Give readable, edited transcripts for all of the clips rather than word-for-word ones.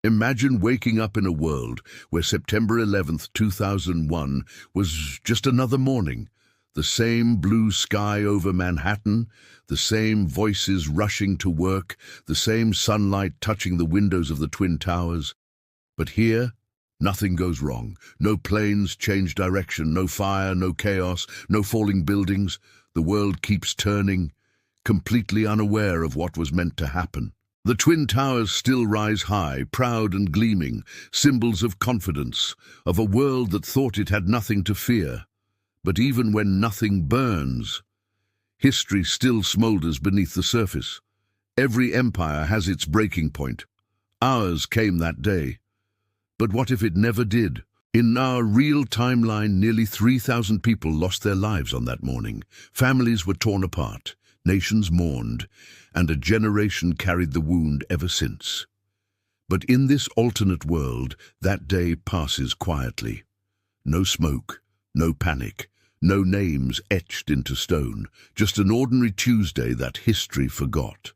Imagine waking up in a world where September 11th, 2001 was just another morning. The same blue sky over Manhattan, the same voices rushing to work, the same sunlight touching the windows of the Twin Towers. But here, nothing goes wrong. No planes change direction, no fire, no chaos, no falling buildings. The world keeps turning, completely unaware of what was meant to happen. The Twin Towers still rise high, proud and gleaming, symbols of confidence, of a world that thought it had nothing to fear. But even when nothing burns, history still smolders beneath the surface. Every empire has its breaking point. Ours came that day. But what if it never did? In our real timeline, nearly 3,000 people lost their lives on that morning. Families were torn apart. Nations mourned, and a generation carried the wound ever since. But in this alternate world, that day passes quietly. No smoke, no panic, no names etched into stone, just an ordinary Tuesday that history forgot.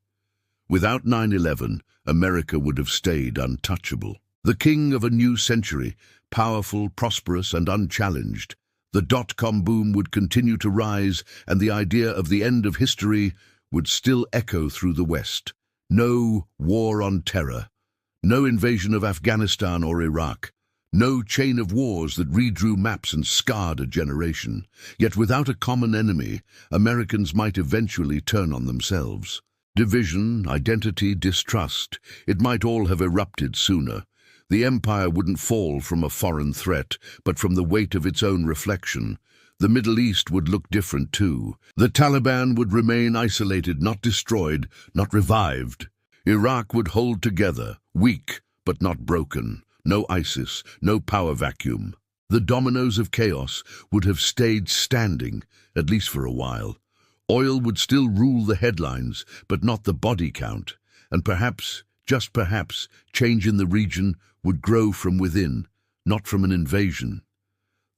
Without 9/11, America would have stayed untouchable. The king of a new century, powerful, prosperous, and unchallenged. The dot-com boom would continue to rise, and the idea of the end of history would still echo through the West. No war on terror, no invasion of Afghanistan or Iraq, no chain of wars that redrew maps and scarred a generation. Yet without a common enemy, Americans might eventually turn on themselves. Division, identity, distrust, it might all have erupted sooner. The empire wouldn't fall from a foreign threat, but from the weight of its own reflection. The Middle East would look different too. The Taliban would remain isolated, not destroyed, not revived. Iraq would hold together, weak but not broken. No ISIS, no power vacuum. The dominoes of chaos would have stayed standing, at least for a while. Oil would still rule the headlines, but not the body count. And perhaps, just perhaps, change in the region would grow from within, not from an invasion.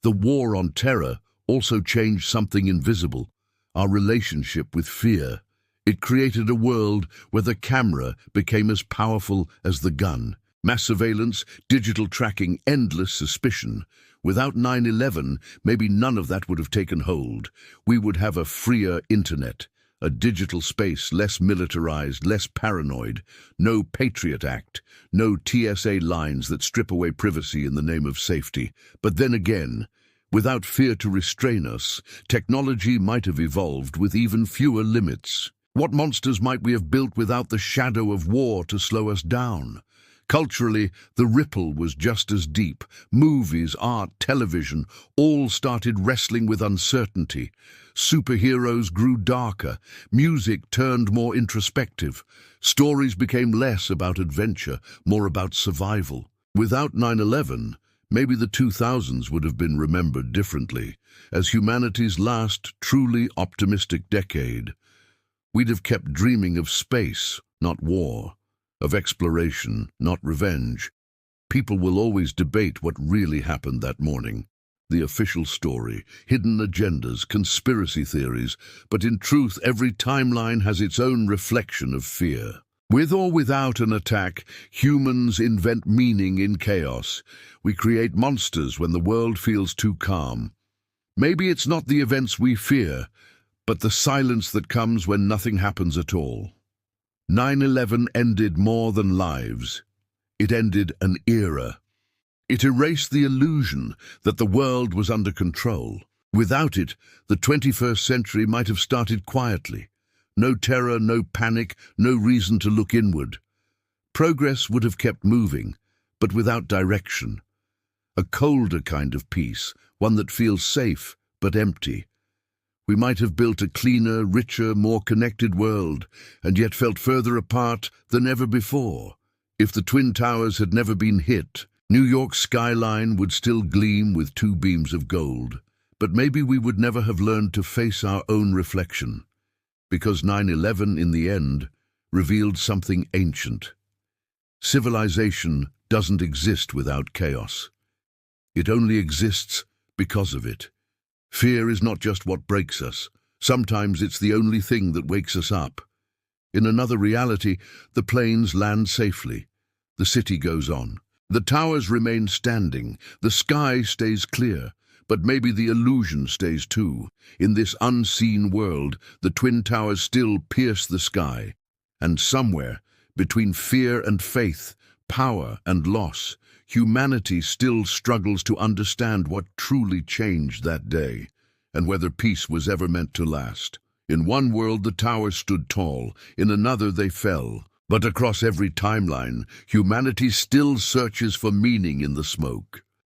The war on terror also changed something invisible, our relationship with fear. It created a world where the camera became as powerful as the gun. Mass surveillance, digital tracking, endless suspicion. Without 9/11, maybe none of that would have taken hold. We would have a freer internet. A digital space, less militarized, less paranoid. No Patriot Act, no TSA lines that strip away privacy in the name of safety. But then again, without fear to restrain us, technology might have evolved with even fewer limits. What monsters might we have built without the shadow of war to slow us down? Culturally, the ripple was just as deep. Movies, art, television, all started wrestling with uncertainty. Superheroes grew darker. Music turned more introspective. Stories became less about adventure, more about survival. Without 9/11, maybe the 2000s would have been remembered differently, as humanity's last truly optimistic decade. We'd have kept dreaming of space, not war. Of exploration, not revenge. People will always debate what really happened that morning. The official story, hidden agendas, conspiracy theories, but in truth every timeline has its own reflection of fear. With or without an attack, humans invent meaning in chaos. We create monsters when the world feels too calm. Maybe it's not the events we fear, but the silence that comes when nothing happens at all. 9/11 ended more than lives. It ended an era. It erased the illusion that the world was under control. Without it, the 21st century might have started quietly. No terror, no panic, no reason to look inward. Progress would have kept moving, but without direction. A colder kind of peace, one that feels safe but empty. We might have built a cleaner, richer, more connected world, and yet felt further apart than ever before. If the Twin Towers had never been hit, New York's skyline would still gleam with two beams of gold. But maybe we would never have learned to face our own reflection, because 9/11, in the end, revealed something ancient. Civilization doesn't exist without chaos. It only exists because of it. Fear is not just what breaks us. Sometimes it's the only thing that wakes us up. In another reality, the planes land safely. The city goes on. The towers remain standing, the sky stays clear, but maybe the illusion stays too. In this unseen world, the twin towers still pierce the sky. And somewhere, between fear and faith, power and loss, humanity still struggles to understand what truly changed that day, and whether peace was ever meant to last. In one world the towers stood tall, in another they fell. But across every timeline, humanity still searches for meaning in the smoke.